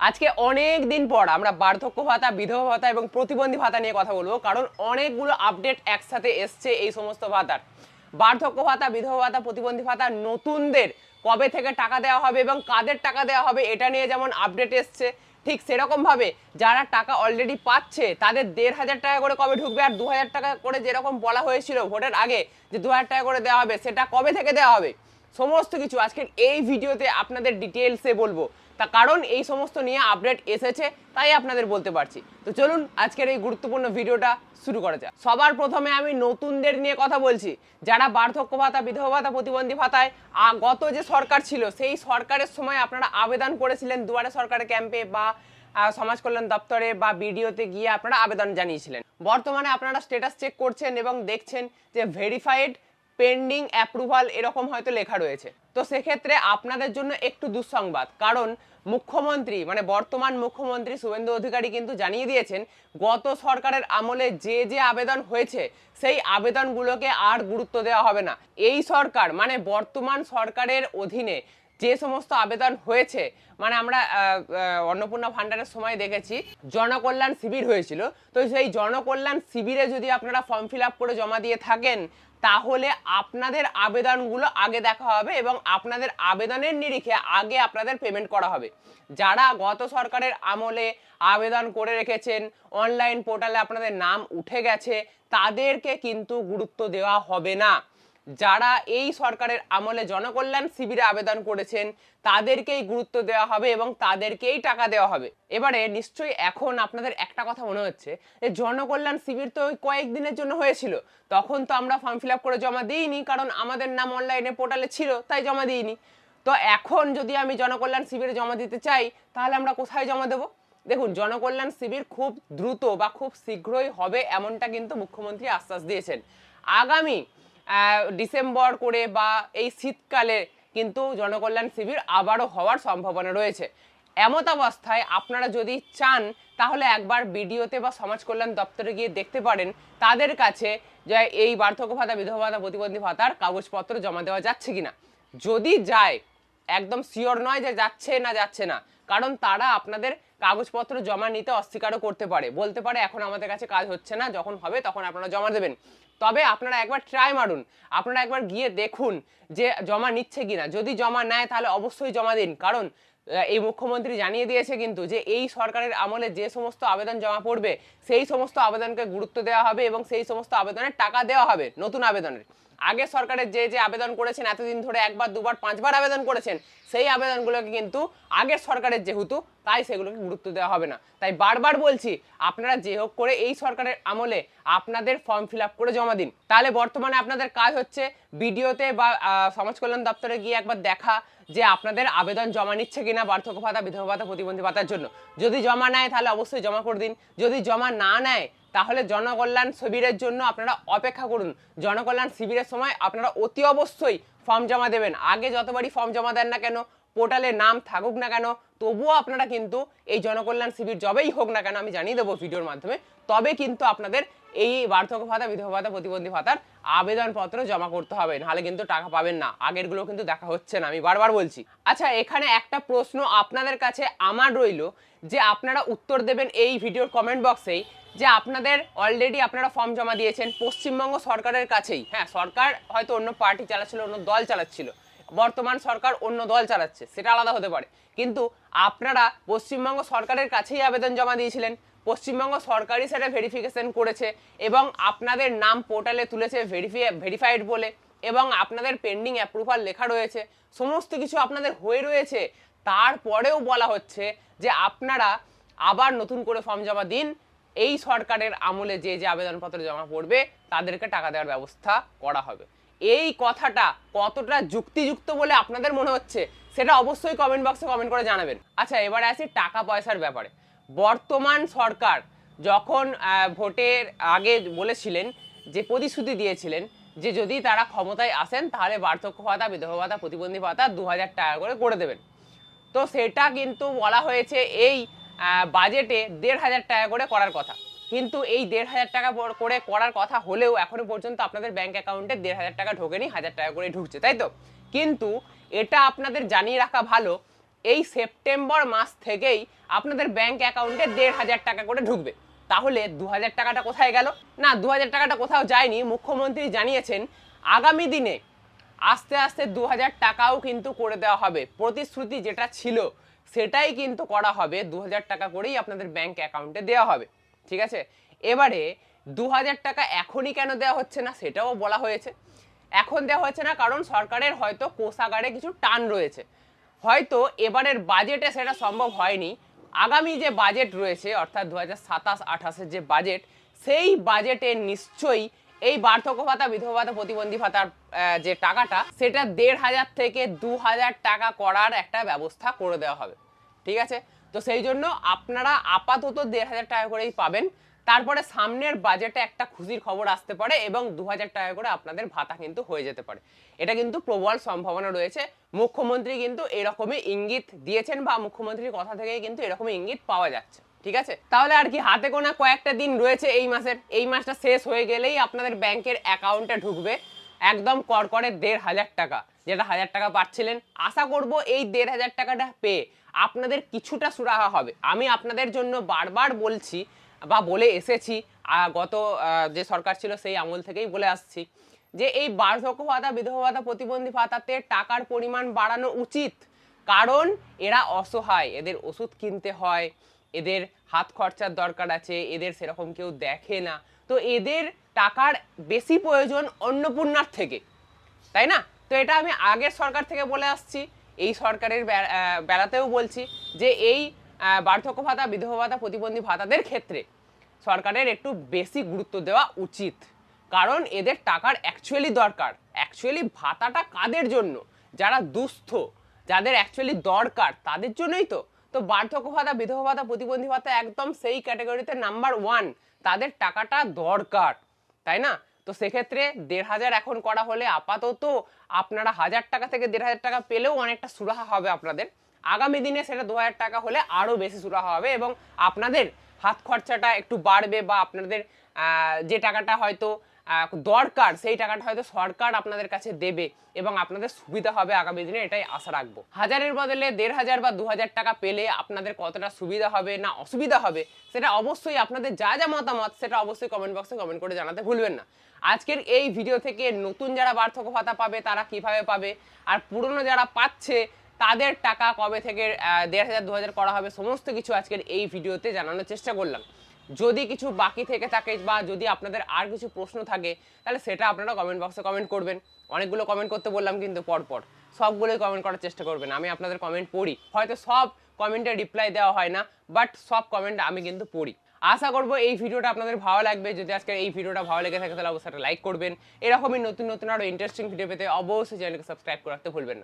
আজকে অনেক দিন পর আমরা বার্ধক্য ভাতা, বিধবা ভাতা এবং প্রতিবন্ধী ভাতা নিয়ে কথা বলবো, কারণ অনেকগুলো আপডেট একসাথে এসছে এই সমস্ত ভাতার। বার্ধক্য ভাতা, বিধবা ভাতা, প্রতিবন্ধী ভাতা নতুনদের কবে থেকে টাকা দেওয়া হবে এবং কাদের টাকা দেওয়া হবে এটা নিয়ে যেমন আপডেট এসছে, ঠিক সেরকম ভাবে যারা টাকা অলরেডি পাচ্ছে তাদের ১,৫০০ টাকা করে কবে ঢুকবে, আর ২,০০০ টাকা করে যেরকম বলা হয়েছিল ভোটের আগে যে ২,০০০ টাকা করে দেওয়া হবে, সেটা কবে থেকে দেওয়া হবে, সমস্ত কিছু আজকের এই ভিডিওতে আপনাদের ডিটেলসে বলবো। তা কারণ এই সমস্ত নিয়ে আপডেট এসেছে, তাই আপনাদের বলতে পারছি। তো চলুন আজকের এই গুরুত্বপূর্ণ ভিডিওটা শুরু করা যাক। সবার প্রথমে আমি নতুনদের নিয়ে কথা বলছি, যারা বার্ধক্য ভাতা, বিধবা ভাতা, প্রতিবন্ধী ভাতায় গত যে সরকার ছিল সেই সরকারের সময় আপনারা আবেদন করেছিলেন দুয়ারে সরকারের ক্যাম্পে বা সমাজ কল্যাণ দপ্তরে বা বিডিওতে গিয়ে আপনারা আবেদন জানিয়েছিলেন। বর্তমানে আপনারা স্ট্যাটাস চেক করছেন এবং দেখছেন যে ভেরিফাইড, পেন্ডিং, অ্যাপ্রুভাল এরকম হয়তো লেখা রয়েছে। তো সেক্ষেত্রে আপনাদের জন্য একটু দুঃসংবাদ, কারণ মুখ্যমন্ত্রী মানে বর্তমান মুখ্যমন্ত্রী শুভেন্দু অধিকারী কিন্তু জানিয়ে দিয়েছেন গত সরকারের আমলে যে যে আবেদন হয়েছে সেই আবেদনগুলোকে আর গুরুত্ব দেওয়া হবে না। এই সরকার মানে বর্তমান সরকারের অধীনে যে সমস্ত আবেদন হয়েছে, মানে আমরা অন্নপূর্ণা ভান্ডারের সময় দেখেছি জনকল্যাণ শিবির হয়েছিল, তো সেই জনকল্যাণ শিবিরে যদি আপনারা ফর্ম ফিল আপ করে জমা দিয়ে থাকেন তাহলে আপনাদের আবেদনগুলো আগে দেখা হবে এবং আপনাদের আবেদনের নিরিখে আগে আপনাদের পেমেন্ট করা হবে। যারা গত সরকারের আমলে আবেদন করে রেখেছেন, অনলাইন পোর্টালে আপনাদের নাম উঠে গেছে, তাদেরকে কিন্তু গুরুত্ব দেওয়া হবে না। যারা এই সরকারের আমলে জনকল্যাণ শিবিরে আবেদন করেছেন তাদেরকেই গুরুত্ব দেওয়া হবে এবং তাদেরকেই টাকা দেওয়া হবে। এবারে নিশ্চয়ই এখন আপনাদের একটা কথা মনে হচ্ছে যে জনকল্যাণ শিবির তো ওই কয়েকদিনের জন্য হয়েছিল, তখন তো আমরা ফর্ম ফিল আপ করে জমা দিইনি, কারণ আমাদের নাম অনলাইনে পোর্টালে ছিল তাই জমা দিইনি। তো এখন যদি আমি জনকল্যাণ শিবিরে জমা দিতে চাই তাহলে আমরা কোথায় জমা দেবো? দেখুন, জনকল্যাণ শিবির খুব দ্রুত বা খুব শীঘ্রই হবে এমনটা কিন্তু মুখ্যমন্ত্রী আশ্বাস দিয়েছেন। আগামী ডিসেম্বর করে বা এই শীতকালে কিন্তু জনকল্যাণ শিবির আবারও হওয়ার সম্ভাবনা রয়েছে। এমত অবস্থায় আপনারা যদি চান তাহলে একবার বিডিওতে বা সমাজ কল্যাণ দপ্তরে গিয়ে দেখতে পারেন তাদের কাছে যে এই বার্ধক্য ভাতা, বিধবা ভাতা, প্রতিবন্ধী ভাতার কাগজপত্র জমা দেওয়া যাচ্ছে কিনা। যদি যায়, একদম শিওর নয় যে যাচ্ছে না যাচ্ছে না, কারণ তারা আপনাদের কাগজপত্র জমা নিতে অস্বীকারও করতে পারে, বলতে পারে এখন আমাদের কাছে কাজ হচ্ছে না, যখন হবে তখন আপনারা জমা দেবেন। তবে আপনারা একবার ট্রাই মারুন, আপনারা একবার গিয়ে দেখুন যে জমা নিচ্ছে কিনা। যদি জমা নেয় তাহলে অবশ্যই জমা দিন, কারণ এই মুখ্যমন্ত্রী জানিয়ে দিয়েছে কিন্তু যে এই সরকারের আমলে যে সমস্ত আবেদন জমা পড়বে সেই সমস্ত আবেদনকে গুরুত্ব দেওয়া হবে এবং সেই সমস্ত আবেদনের টাকা দেওয়া হবে। নতুন আবেদনের আগে সরকারের যে যে আবেদন করেছেন, এতদিন ধরে একবার, দুবার, পাঁচবার আবেদন করেছেন, সেই আবেদনগুলোকে কিন্তু আগের সরকারের যেহেতু, তাই সেগুলোকে গুরুত্ব দেওয়া হবে না। তাই বারবার বলছি আপনারা যে হোক করে এই সরকারের আমলে আপনাদের ফর্ম ফিল আপ করে জমা দিন। তাহলে বর্তমানে আপনাদের কাজ হচ্ছে বিডিওতে বা সমাজ কল্যাণ দপ্তরে গিয়ে একবার দেখা যে আপনাদের আবেদন জমা নিচ্ছে কিনা বার্ধক্য ভাতা, বিধবা ভাতা, প্রতিবন্ধী ভাতার জন্য। যদি জমা নেয় তাহলে অবশ্যই জমা করে দিন, যদি জমা না নেয় তাহলে জনকল্যাণ শিবিরের জন্য আপনারা অপেক্ষা করুন। জনকল্যাণ শিবিরের সময় আপনারা অতি অবশ্যই ফর্ম জমা দেবেন। আগে যতবারই ফর্ম জমা দেন না কেন, পোর্টালে নাম থাকুক না কেন, তবুও আপনারা কিন্তু এই জনকল্যাণ শিবির যবেই হোক না কেন, আমি জানিয়ে দেবো ভিডিওর মাধ্যমে, তবে কিন্তু আপনাদের এই বার্ধক্য ভাতা, বিধবা ভাতা, প্রতিবন্ধী ভাতার আবেদনপত্র জমা করতে হবে, নাহলে কিন্তু টাকা পাবেন না। আগেরগুলো কিন্তু দেখা হচ্ছে না, আমি বারবার বলছি। আচ্ছা, এখানে একটা প্রশ্ন আপনাদের কাছে আমার রইল, যে আপনারা উত্তর দেবেন এই ভিডিওর কমেন্ট বক্সেই, যে আপনাদের অলরেডি আপনারা ফর্ম জমা দিয়েছেন পশ্চিমবঙ্গ সরকারের কাছেই। হ্যাঁ, সরকার হয়তো অন্য পার্টি চালাচ্ছিল, অন্য দল চালাচ্ছিল, বর্তমান সরকার অন্য দল চালাচ্ছে, সেটা আলাদা হতে পারে, কিন্তু আপনারা পশ্চিমবঙ্গ সরকারের কাছেই আবেদন জমা দিয়েছিলেন। পশ্চিমবঙ্গ সরকারই সেটা ভেরিফিকেশন করেছে এবং আপনাদের নাম পোর্টালে তুলেছে ভেরিফাইড বলে, এবং আপনাদের পেন্ডিং অ্যাপ্রুভাল লেখা রয়েছে, সমস্ত কিছু আপনাদের হয়ে রয়েছে। তারপরেও বলা হচ্ছে যে আপনারা আবার নতুন করে ফর্ম জমা দিন, এই সরকারের আমলে যে যে আবেদনপত্র জমা পড়বে তাদেরকে টাকা দেওয়ার ব্যবস্থা করা হবে। এই কথাটা কতটা যুক্তিযুক্ত বলে আপনাদের মনে হচ্ছে সেটা অবশ্যই কমেন্ট বক্সে কমেন্ট করে জানাবেন। আচ্ছা, এবারে আসি টাকা পয়সার ব্যাপারে। বর্তমান সরকার যখন ভোটের আগে বলেছিলেন, যে প্রতিশ্রুতি দিয়েছিলেন যে যদি তারা ক্ষমতায় আসেন তাহলে বার্ধক্য ভাতা, বিধবা ভাতা, প্রতিবন্ধী ভাতা ২,০০০ টাকা করে দেবেন। তো সেটা কিন্তু বলা হয়েছে এই বাজেটে ১,৫০০ টাকা করে করার কথা, কিন্তু এই ১,৫০০ টাকা করে করার কথা হলেও এখনো পর্যন্ত আপনাদের ব্যাংক অ্যাকাউন্টে ১,৫০০ টাকা ঢোকেনি, ১,০০০ টাকা করে ঢুকছে, তাই তো? কিন্তু এটা আপনাদের জানিয়ে রাখা ভালো, এই সেপ্টেম্বর মাস থেকেই আপনাদের ব্যাংক অ্যাকাউন্টে 1,500 টাকা করে ঢুকবে। তাহলে 2,000 টাকাটা কোথায় গেল? না, 2,000 টাকাটা কোথাও যায়নি। মুখ্যমন্ত্রী জানিয়েছেন আগামী দিনে আস্তে আস্তে 2,000 টাকাও কিন্তু করে দেওয়া হবে। প্রতিশ্রুতি যেটা ছিল সেটাই কিন্তু করা হবে, 2,000 টাকা করেই আপনাদের ব্যাংক অ্যাকাউন্টে দেওয়া হবে। ঠিক আছে, এবারে 2,000 টাকা এখনই কেন দেওয়া হচ্ছে না সেটাও বলা হয়েছে। এখন দেওয়া হচ্ছে না কারণ সরকারের হয়তো কোষাগারে কিছু টান রয়েছে, হয়তো এবারের বাজেটে সেটা সম্ভব হয়নি। আগামী যে বাজেট রয়েছে অর্থাৎ 2027-28-এর যে বাজেট, সেই বাজেটে নিশ্চয়ই এই বার্ধক্য ভাতা, বিধবা ভাতা, প্রতিবন্ধী ভাতার যে টাকাটা সেটা 1,500 থেকে 2,000 টাকা করার একটা ব্যবস্থা করে দেওয়া হবে। ঠিক আছে, তো সেই জন্য আপনারা আপাতত 1,500 টাকা করেই পাবেন। তারপরে সামনের বাজেটে একটা খুশির খবর আসতে পারে এবং 2,000 টাকা করে আপনাদের ভাতা কিন্তু হয়ে যেতে পারে। এটা কিন্তু প্রবল সম্ভাবনা রয়েছে। মুখ্যমন্ত্রী কিন্তু এরকমই ইঙ্গিত দিয়েছেন বা মুখ্যমন্ত্রীর কথা থেকেই কিন্তু এরকমই ইঙ্গিত পাওয়া যাচ্ছে। ঠিক আছে, তাহলে আর কি, হাতে গোনা কয়েকটা দিন রয়েছে এই মাসের। এই মাসটা শেষ হয়ে গেলেই আপনাদের ব্যাংকের অ্যাকাউন্টে ঢুকবে একদম কড়কড়ে 1,500 টাকা, যেটা 1,000 টাকা পাচ্ছিলেন। আশা করব এই 1,500 টাকাটা পেয়ে আপনাদের কিছুটা সুরাহা হবে। আমি আপনাদের জন্য বারবার বলছি বা বলে এসেছি, গত যে সরকার ছিল সেই আমল থেকেই বলে আসছি যে এই বার্ধক্য ভাতা, বিধবা ভাতা, প্রতিবন্ধী ভাতাতে টাকার পরিমাণ বাড়ানো উচিত। কারণ এরা অসহায়, এদের ওষুধ কিনতে হয়, এদের হাত খরচার দরকার আছে, এদের সেরকম কেউ দেখে না, তো এদের টাকার বেশি প্রয়োজন অন্নপূর্ণার থেকে, তাই না? তো এটা আমি আগের সরকার থেকে বলে আসছি, এই সরকারের বেলাতেও বলছি যে এই বার্ধক্য ভাতা, বিধবা ভাতা, প্রতিবন্ধী ভাতাদের ক্ষেত্রে সরকারের একটু বেশি গুরুত্ব দেওয়া উচিত। কারণ এদের টাকার অ্যাকচুয়ালি দরকার। অ্যাকচুয়ালি ভাতাটা কাদের জন্য? যারা দুস্থ, যাদের অ্যাকচুয়ালি দরকার তাদের জন্যই তো। তো বার্ধক্য ভাতা, বিধবা ভাতা, প্রতিবন্ধী ভাতা একদম সেই ক্যাটাগরিতে নাম্বার 1, তাদের টাকাটা দরকার, তাই না? তো সেক্ষেত্রে 1,500 এখন করা হলে আপাতত আপনারা 1,000 টাকা থেকে 1,500 টাকা পেলেও অনেকটা সুরাহা হবে আপনাদের। আগামী দিনে সেটা 2,000 টাকা হলে আরও বেশি সুরাহা হবে এবং আপনাদের হাত খরচাটা একটু বাড়বে বা আপনাদের যে টাকাটা হয়তো দরকার সেই টাকাটা হয়তো সরকার আপনাদের কাছে দেবে এবং আপনাদের সুবিধা হবে আগামী দিনে, এটাই আশা রাখবো। 1,000-এর বদলে 1,500 বা 2,000 টাকা পেলে আপনাদের কতটা সুবিধা হবে না অসুবিধা হবে সেটা অবশ্যই আপনাদের যা যা মতামত সেটা অবশ্যই কমেন্ট বক্সে কমেন্ট করে জানাতে ভুলবেন না। আজকের এই ভিডিও থেকে নতুন যারা বার্ধক্য ভাতা পাবে তারা কিভাবে পাবে, আর পুরনো যারা পাচ্ছে তাদের টাকা কবে থেকে 1,500 2,000 করা হবে, সমস্ত কিছু আজকের এই ভিডিওতে জানানোর চেষ্টা করলাম। যদি কিছু বাকি থেকে থাকে বা যদি আপনাদের আর কিছু প্রশ্ন থাকে তাহলে সেটা আপনারা কমেন্ট বক্সে কমেন্ট করবেন। অনেকগুলো কমেন্ট করতে বললাম কিন্তু পরপর, সবগুলোই কমেন্ট করার চেষ্টা করবেন। আমি আপনাদের কমেন্ট পড়ি, হয়তো সব কমেন্টে রিপ্লাই দেওয়া হয় না, বাট সব কমেন্ট আমি কিন্তু পড়ি। আশা করবো এই ভিডিওটা আপনাদের ভালো লাগবে। যদি আজকের এই ভিডিওটা ভালো লেগে থাকে তাহলে অবশ্যই লাইক করবেন। এরকমই নতুন নতুন আরও ইন্টারেস্টিং ভিডিও পেতে অবশ্যই চ্যানেলকে সাবস্ক্রাইব করে রাখতে ভুলবেন না।